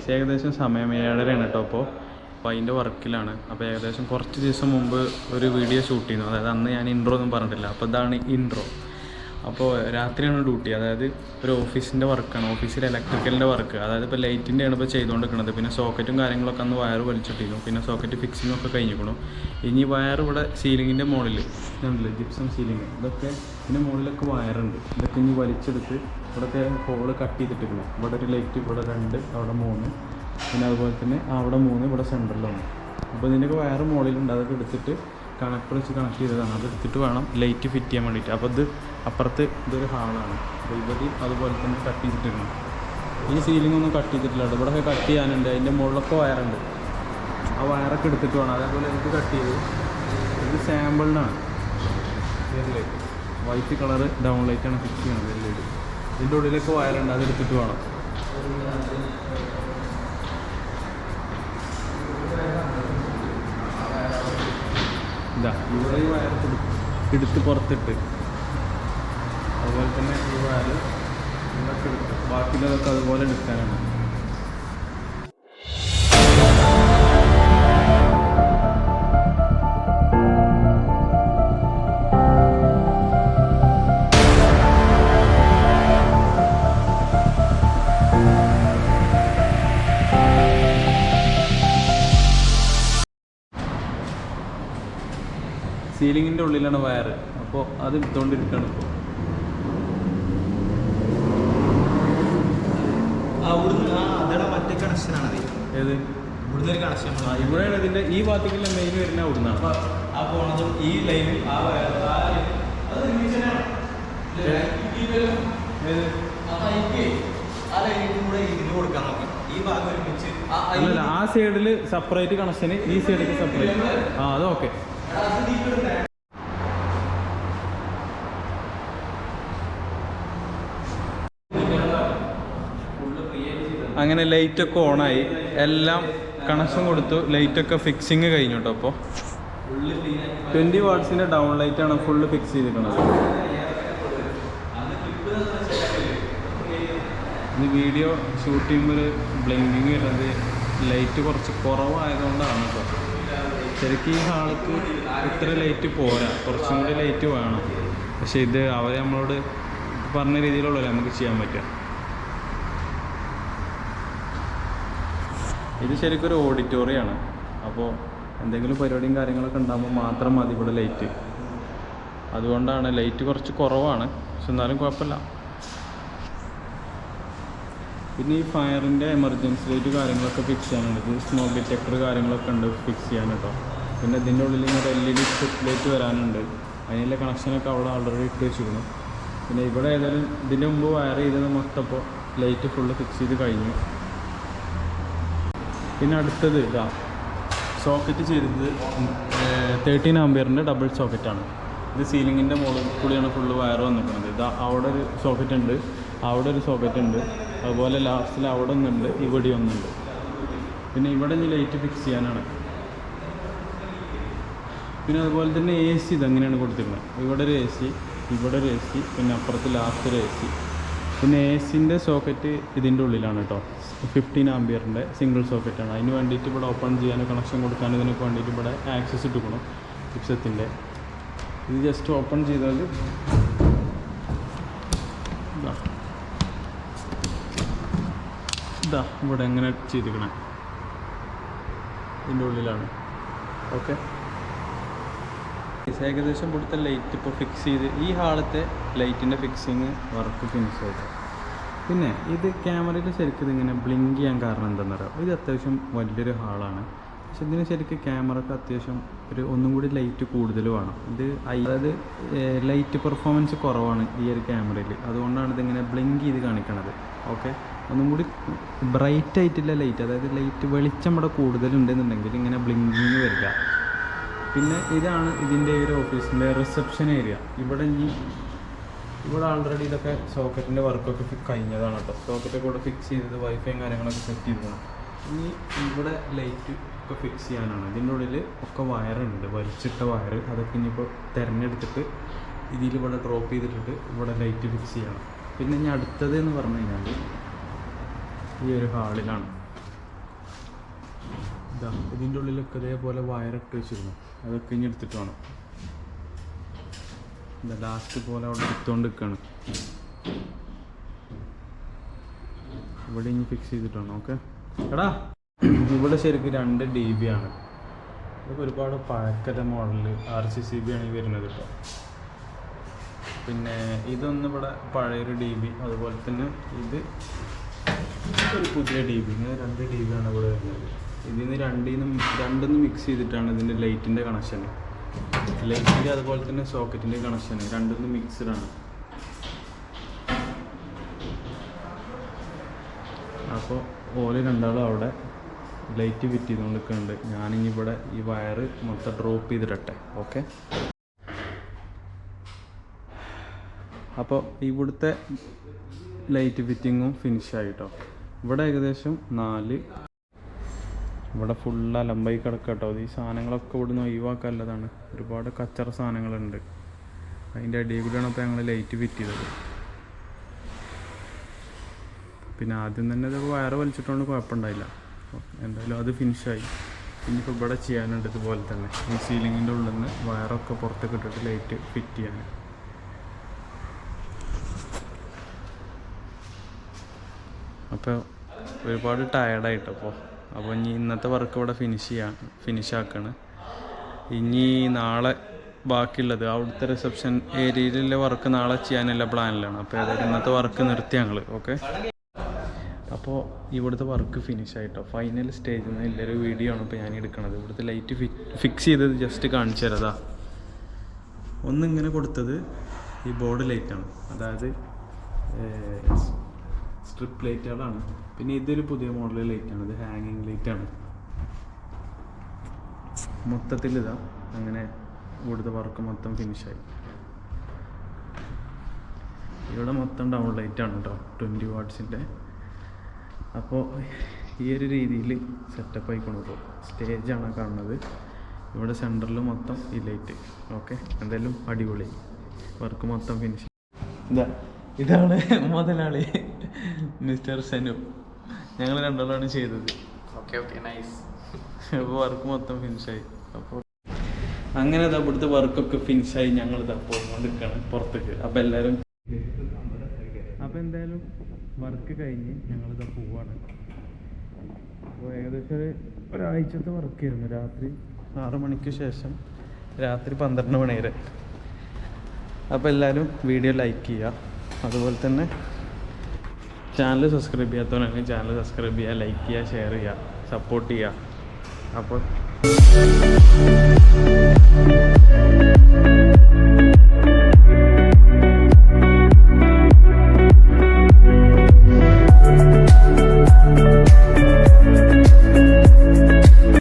Guys ഏകദേശം സമയം 7:30 കേട്ടോ. അപ്പോൾ അതിൻ്റെ വർക്കിലാണ്. അപ്പോൾ ഏകദേശം കുറച്ച് ദിവസം മുമ്പ് ഒരു വീഡിയോ ഷൂട്ട് ചെയ്യുന്നു. അതായത് അന്ന് ഞാൻ ഇൻട്രോ ഒന്നും പറഞ്ഞിട്ടില്ല. അപ്പോൾ ഇതാണ് ഇൻട്രോ. അപ്പോൾ രാത്രിയാണ് ഡ്യൂട്ടി. അതായത് ഒരു ഓഫീസിൻ്റെ വർക്കാണ്, ഓഫീസിൽ ഇലക്ട്രിക്കലിൻ്റെ വർക്ക്. അതായത് ഇപ്പോൾ ലൈറ്റിൻ്റെയാണ് ഇപ്പോൾ ചെയ്തുകൊണ്ടിരിക്കുന്നത്. പിന്നെ സോക്കറ്റും കാര്യങ്ങളൊക്കെ അന്ന് വയർ വലിച്ചിട്ടിരുന്നു. പിന്നെ സോക്കറ്റ് ഫിക്സിങ്ങൊക്കെ കഴിഞ്ഞിരിക്കണം. ഇനി വയർ ഇവിടെ സീലിങ്ങിൻ്റെ മുകളിൽ ഇതുണ്ടല്ലോ, ജിപ്സം സീലിങ്, ഇതൊക്കെ ഇതിൻ്റെ മുകളിലൊക്കെ വയറുണ്ട്. ഇതൊക്കെ ഇനി വലിച്ചെടുത്ത് ഇവിടെയൊക്കെ ഹോള് കട്ട് ചെയ്തിട്ടിരിക്കണം. ഇവിടെ ഒരു ലൈറ്റ്, ഇവിടെ 2, അവിടെ 3, പിന്നെ അതുപോലെ തന്നെ അവിടെ 3, ഇവിടെ സെൻറ്ററിലൊന്ന്. അപ്പോൾ ഇതിൻ്റെയൊക്കെ വയർ മുകളിലുണ്ട്. അതൊക്കെ എടുത്തിട്ട് കണക്ടർ വെച്ച് കണക്ട് ചെയ്തതാണ്. അതെടുത്തിട്ട് വേണം ലൈറ്റ് ഫിറ്റ് ചെയ്യാൻ വേണ്ടിയിട്ട്. അപ്പോൾ ഇത് അപ്പുറത്ത് ഇതൊരു ഹാളാണ്. അപ്പോൾ ഇവിടെ അതുപോലെ തന്നെ കട്ട് ചെയ്തിട്ടിരിക്കണം. ഈ സീലിംഗ് ഒന്നും കട്ട് ചെയ്തിട്ടില്ല. ഇവിടെയൊക്കെ കട്ട് ചെയ്യാനുണ്ട്. അതിൻ്റെ മുകളിലൊക്കെ വയറുണ്ട്. ആ വയറൊക്കെ എടുത്തിട്ട് വേണം. അതേപോലെ എനിക്ക് കട്ട് ചെയ്ത് ഇത് സാമ്പിളിനാണ്. ലൈറ്റ് വൈറ്റ് കളറ് ഡൗൺ ലൈറ്റാണ് ഫിക്സ് ചെയ്യുന്നത്. ലൈറ്റ് ഇതിൻ്റെ ഉള്ളിലൊക്കെ വയറുണ്ട്. അതെടുത്തിട്ട് വേണം. ഇതാ ഇവിടെ ഈ വയർ എടുത്ത് പുറത്തിട്ട്, അതുപോലെ തന്നെ ഈ വയർ ഇതൊക്കെ എടുത്ത് ബാക്കിയുള്ളതൊക്കെ അതുപോലെ എടുക്കാനാണ്. സീലിങ്ങിൻ്റെ ഉള്ളിലാണ് വയർ. അപ്പോൾ അത് എടുത്തുകൊണ്ടിരിക്കുകയാണ് ഇപ്പോൾ. മറ്റേ കണക്ഷനാണ് ഏത് ഇവിടുന്ന് ഒരു കണക്ഷൻ. ഇവിടെയാണ് ഇതിൻ്റെ ഈ ഭാഗത്തേക്കുള്ള മെയിൻ വരുന്ന അവിടുന്നാണ്. ആ പോണതും ഈ ലൈനിൽ ആ കൊടുക്കാൻ നോക്കാം. ഈ ഭാഗം ഒരുമിച്ച് അല്ല, ആ സൈഡിൽ സെപ്പറേറ്റ് കണക്ഷന്, ഈ സൈഡിൽ സെപ്പറേറ്റ്. അത് ഓക്കെ. അങ്ങനെ ലൈറ്റൊക്കെ ഓണായി, എല്ലാം കണക്ഷൻ കൊടുത്തു, ലൈറ്റൊക്കെ ഫിക്സിങ് കഴിഞ്ഞു കേട്ടോ. അപ്പോൾ 20 വാട്ട്സിൻ്റെ ഡൗൺ ലൈറ്റാണ് ഫുള്ള് ഫിക്സ് ചെയ്തിരിക്കുന്നത്. ഇത് വീഡിയോ ഷൂട്ട് ചെയ്യുമ്പോൾ ബ്ലിങ്കിങ് വരുന്നത് ലൈറ്റ് കുറച്ച് കുറവായതുകൊണ്ടാണ് കേട്ടോ. ശരിക്കും ഈ ഹാൾക്ക് ഇത്ര ലൈറ്റ് പോരാ, കുറച്ചും കൂടി ലൈറ്റ് വേണം. പക്ഷേ ഇത് അവർ നമ്മളോട് പറഞ്ഞ രീതിയിലുള്ളതല്ലേ നമുക്ക് ചെയ്യാൻ പറ്റുക. ഇത് ശരിക്കും ഒരു ഓഡിറ്റോറിയമാണ്. അപ്പോൾ എന്തെങ്കിലും പരിപാടിയും കാര്യങ്ങളൊക്കെ ഉണ്ടാകുമ്പോൾ മാത്രം മതി ഇവിടെ ലൈറ്റ്. അതുകൊണ്ടാണ് ലൈറ്റ് കുറച്ച് കുറവാണ്, പക്ഷെ എന്നാലും കുഴപ്പമില്ല. പിന്നെ ഈ ഫയറിൻ്റെ എമർജൻസി ലൈറ്റ് കാര്യങ്ങളൊക്കെ ഫിക്സ് ചെയ്യാനുണ്ട്. ഇത് സ്മോക്ക് ഡിറ്റക്ടർ കാര്യങ്ങളൊക്കെ ഉണ്ട് ഫിക്സ് ചെയ്യാൻ കേട്ടോ. പിന്നെ ഇതിൻ്റെ ഉള്ളിൽ ഇങ്ങനെ LED സ്ട്രിപ്പ് ലൈറ്റ് വരാനുണ്ട്. അതിനുള്ള കണക്ഷനൊക്കെ അവിടെ ഓൾറെഡി ഇട്ട് വെച്ചിരുന്നു. പിന്നെ ഇവിടെ ഏതായാലും ഇതിൻ്റെ മുമ്പ് വയർ ചെയ്തത് മൊത്തപ്പോൾ ലൈറ്റ് ഫുള്ള് ഫിക്സ് ചെയ്ത് കഴിഞ്ഞു. പിന്നെ അടുത്തത് ഇതാ സോക്കറ്റ് ചെയ്തത് 13 ആംപിയറിൻ്റെ ഡബിൾ സോക്കറ്റാണ്. ഇത് സീലിങ്ങിൻ്റെ മുകളിൽ കൂടിയാണ് ഫുള്ള് വയർ വന്നിരിക്കുന്നത്. ഇതാ അവിടെ ഒരു സോക്കറ്റ് ഉണ്ട്, അവിടെ ഒരു സോക്കറ്റ് ഉണ്ട്, അതുപോലെ ലാസ്റ്റിൽ അവിടെ ഒന്നുണ്ട്, ഇവിടെ ഒന്നുണ്ട്. പിന്നെ ഇവിടെ ഇനി ലൈറ്റ് ഫിക്സ് ചെയ്യാനാണ്. പിന്നെ അതുപോലെ തന്നെ AC ഇതെങ്ങനെയാണ് കൊടുത്തിരുന്നത്. ഇവിടെ ഒരു AC, ഇവിടെ ഒരു AC, പിന്നെ അപ്പുറത്ത് ലാസ്റ്റ് ഒരു AC. പിന്നെ ACൻ്റെ സോക്കറ്റ് ഇതിൻ്റെ ഉള്ളിലാണ് കേട്ടോ. 15 ആംപിയറിൻ്റെ സിംഗിൾ സോക്കറ്റാണ്. അതിന് വേണ്ടിയിട്ട് ഇവിടെ ഓപ്പൺ ചെയ്യാനും കണക്ഷൻ കൊടുക്കാനും ഇതിനൊക്കെ വേണ്ടിയിട്ട് ഇവിടെ ആക്സസ് ഇട്ടിക്കണം ചിപ്സത്തിൻ്റെ. ഇത് ജസ്റ്റ് ഓപ്പൺ ചെയ്താൽ ഇതാ ഇവിടെ എങ്ങനെ ചെയ്തിരിക്കണേ ഇതിൻ്റെ ഉള്ളിലാണ്. ഓക്കെ, ഏകദേശം ഇവിടുത്തെ ലൈറ്റ് ഇപ്പോൾ ഫിക്സ് ചെയ്ത് ഈ ഹാളത്തെ ലൈറ്റിൻ്റെ ഫിക്സിങ് വർക്ക് ഫിനിഷ് ആയിട്ട്. പിന്നെ ഇത് ക്യാമറയിൽ ശരിക്കും ഇതിങ്ങനെ ബ്ലിങ്ക് ചെയ്യാൻ കാരണം എന്താണെന്ന് അറിയാം. ഇത് അത്യാവശ്യം വലിയൊരു ഹാളാണ്, പക്ഷെ ഇതിന് ശരിക്കും ക്യാമറക്ക് അത്യാവശ്യം ഒന്നും കൂടി ലൈറ്റ് കൂടുതൽ വേണം. ഇത് അതായത് ലൈറ്റ് പെർഫോമൻസ് കുറവാണ് ഈ ഒരു ക്യാമറയിൽ. അതുകൊണ്ടാണ് ഇതിങ്ങനെ ബ്ലിങ്ക് ചെയ്ത് കാണിക്കണത്. ഓക്കെ, ഒന്നും കൂടി ബ്രൈറ്റ് ആയിട്ടുള്ള ലൈറ്റ്, അതായത് ലൈറ്റ് വെളിച്ചം ഇവിടെ കൂടുതലുണ്ടെന്നുണ്ടെങ്കിൽ ഇങ്ങനെ ബ്ലിങ്കിങ് വരിക. പിന്നെ ഇതാണ് ഇതിൻ്റെ ഒരു ഓഫീസിൻ്റെ റിസപ്ഷൻ ഏരിയ. ഇവിടെ ആൾറെഡി ഇതൊക്കെ സോക്കറ്റിൻ്റെ വർക്കൊക്കെ കഴിഞ്ഞതാണ് കേട്ടോ. സോക്കറ്റൊക്കെ ഇവിടെ ഫിക്സ് ചെയ്തത്, വൈഫൈയും കാര്യങ്ങളൊക്കെ സെറ്റ് ചെയ്തിരുന്നു. ഇനി ഇവിടെ ലൈറ്റ് ഒക്കെ ഫിക്സ് ചെയ്യാനാണ്. ഇതിൻ്റെ ഉള്ളിൽ ഒക്കെ വയറുണ്ട്, വലിച്ചിട്ട വയർ. അതൊക്കെ ഇനിയിപ്പോൾ തിരഞ്ഞെടുത്തിട്ട് ഇതിലിവിടെ ഡ്രോപ്പ് ചെയ്തിട്ടിട്ട് ഇവിടെ ലൈറ്റ് ഫിക്സ് ചെയ്യണം. പിന്നെ ഇനി അടുത്തത് എന്ന് പറഞ്ഞു കഴിഞ്ഞാൽ ഈ ഒരു ഹാളിലാണ്. ഇതാ ഇതിൻ്റെ ഉള്ളിലൊക്കെ ഇതേപോലെ വയറിട്ട് വെച്ചിരുന്നു. അതൊക്കെ ഇനി എടുത്തിട്ട് വേണം. എന്താ ലാസ്റ്റ് പോലെ അവിടെ എടുത്തുകൊണ്ട് നിൽക്കുകയാണ്. ഇവിടെ ഇനി ഫിക്സ് ചെയ്തിട്ട് വേണം. ഓക്കെ എടാ, ഇവിടെ ശരിക്കും 2 dB ആണ്. ഇതൊക്കെ ഒരുപാട് പഴക്കത്തെ മോഡല് RCCB ആണ് ഈ വരുന്നത് കേട്ടോ. പിന്നെ ഇതൊന്നും ഇവിടെ പഴയൊരു DB, അതുപോലെ തന്നെ ഇത് ഒരു പുതിയ DB. ഇങ്ങനെ 2 dB ആണ് ഇവിടെ വരുന്നത്. ഇതിന് രണ്ടിന്ന് മിക്സ് ചെയ്തിട്ടാണ് ഇതിൻ്റെ ലൈറ്റിൻ്റെ കണക്ഷൻ. ലൈറ്റിൻ്റെ അതുപോലെ തന്നെ സോക്കറ്റിൻ്റെ കണക്ഷൻ രണ്ടിന്ന് മിക്സ്ഡാണ്. അപ്പോൾ ഓല് രണ്ടാളും അവിടെ ലൈറ്റ് ഫിറ്റ് ചെയ്തുകൊണ്ട് നിൽക്കുന്നുണ്ട്. ഞാനിനി ഇവിടെ ഈ വയറ് മൊത്തം ഡ്രോപ്പ് ചെയ്തിടട്ടെ. ഓക്കെ, അപ്പോൾ ഇവിടുത്തെ ലൈറ്റ് ഫിറ്റിങ്ങും ഫിനിഷായിട്ടോ. ഇവിടെ ഏകദേശം 4, ഇവിടെ ഫുള്ള് അലമ്പായി കിടക്കട്ടോ. ഈ സാധനങ്ങളൊക്കെ ഇവിടുന്ന് ഒഴിവാക്കാനുള്ളതാണ്. ഒരുപാട് കച്ചറ സാധനങ്ങളുണ്ട്. അതിൻ്റെ അടിയിൽ കൂടെയാണ് ഇപ്പോൾ ഞങ്ങൾ ലൈറ്റ് ഫിറ്റ് ചെയ്തത്. പിന്നെ ആദ്യം തന്നെ ഇത് വയറ് വലിച്ചിട്ടുകൊണ്ട് കുഴപ്പമുണ്ടായില്ല. എന്തായാലും അത് ഫിനിഷായി. ഇനിയിപ്പോൾ ഇവിടെ ചെയ്യാനുണ്ട് ഇതുപോലെ തന്നെ ഈ സീലിങ്ങിൻ്റെ ഉള്ളിൽ നിന്ന് വയറൊക്കെ പുറത്തേക്ക് ഇട്ടിട്ട് ലൈറ്റ് ഫിറ്റ് ചെയ്യാൻ. അപ്പോൾ ഒരുപാട് ടയർഡായിട്ടപ്പോൾ ഇനി ഇന്നത്തെ വർക്ക് ഇവിടെ ഫിനിഷാക്കാണ്. ഇനി നാളെ ബാക്കിയുള്ളത് അവിടുത്തെ റിസപ്ഷൻ ഏരിയയിലുള്ള വർക്ക് നാളെ ചെയ്യാനുള്ള പ്ലാനിലാണ്. അപ്പോൾ ഏതായാലും ഇന്നത്തെ വർക്ക് നിർത്തി ഞങ്ങൾ. ഓക്കെ, അപ്പോൾ ഇവിടുത്തെ വർക്ക് ഫിനിഷായിട്ടോ. ഫൈനൽ സ്റ്റേജിൽ നിന്ന് എല്ലാവരും വീഡിയോ ആണ് ഇപ്പോൾ ഞാൻ എടുക്കണത്. ഇവിടുത്തെ ലൈറ്റ് ഫിക്സ് ചെയ്തത് ജസ്റ്റ് കാണിച്ചു തരതാ. ഒന്നിങ്ങനെ കൊടുത്തത് ഈ ബോർഡ് ലൈറ്റാണ്, അതായത് സ്ട്രിപ്പ് ലൈറ്റുകളാണ്. പിന്നെ ഇതൊരു പുതിയ മോഡൽ ലൈറ്റാണ്, ഇത് ഹാങ്ങിങ് ലൈറ്റാണ്. മൊത്തത്തിൽ ഇതാ അങ്ങനെ ഇവിടുത്തെ വർക്ക് മൊത്തം ഫിനിഷായി. ഇവിടെ മൊത്തം ഡൗൺ ലൈറ്റാണ് കേട്ടോ, 20 വാട്ട്സിൻ്റെ. അപ്പോൾ ഈ ഒരു രീതിയിൽ സെറ്റപ്പ് ആയിക്കണം. ഇപ്പോൾ സ്റ്റേജാണ് കാണുന്നത്. ഇവിടെ സെൻറ്ററിൽ മൊത്തം ഈ ലൈറ്റ്. ഓക്കെ, എന്തായാലും അടിപൊളി വർക്ക് മൊത്തം ഫിനിഷ്. ഇതാണ് മുതലാളി മിസ്റ്റർ സനു. ഞങ്ങൾ രണ്ടാളാണ് ചെയ്തത്. Okay okay, nice. അപ്പോൾ വർക്ക് മൊത്തം ഫിനിഷായി. അപ്പോൾ അങ്ങനെ ഇവിടുത്തെ വർക്കൊക്കെ ഫിനിഷായി. ഞങ്ങളിതാ പോയിക്കൊണ്ടിരിക്കുകയാണ് പുറത്തേക്ക്. അപ്പോൾ എല്ലാവരും എന്തായാലും വർക്ക് കഴിഞ്ഞ് ഞങ്ങളിതാ പോവാണ്. അപ്പോൾ ഏകദേശം ഒരാഴ്ചത്തെ വർക്കായിരുന്നു. രാത്രി 6 മണിക്ക് ശേഷം രാത്രി 12 മണി വരെ. അപ്പോൾ എല്ലാവരും വീഡിയോ ലൈക്ക് ചെയ്യുക, അതുപോലെ തന്നെ ചാനൽ സബ്സ്ക്രൈബ് ചെയ്യാത്തവരാണെങ്കിൽ ചാനൽ സബ്സ്ക്രൈബ് ചെയ്യുക, ലൈക്ക് ചെയ്യുക, ഷെയർ ചെയ്യുക, സപ്പോർട്ട് ചെയ്യുക. അപ്പോൾ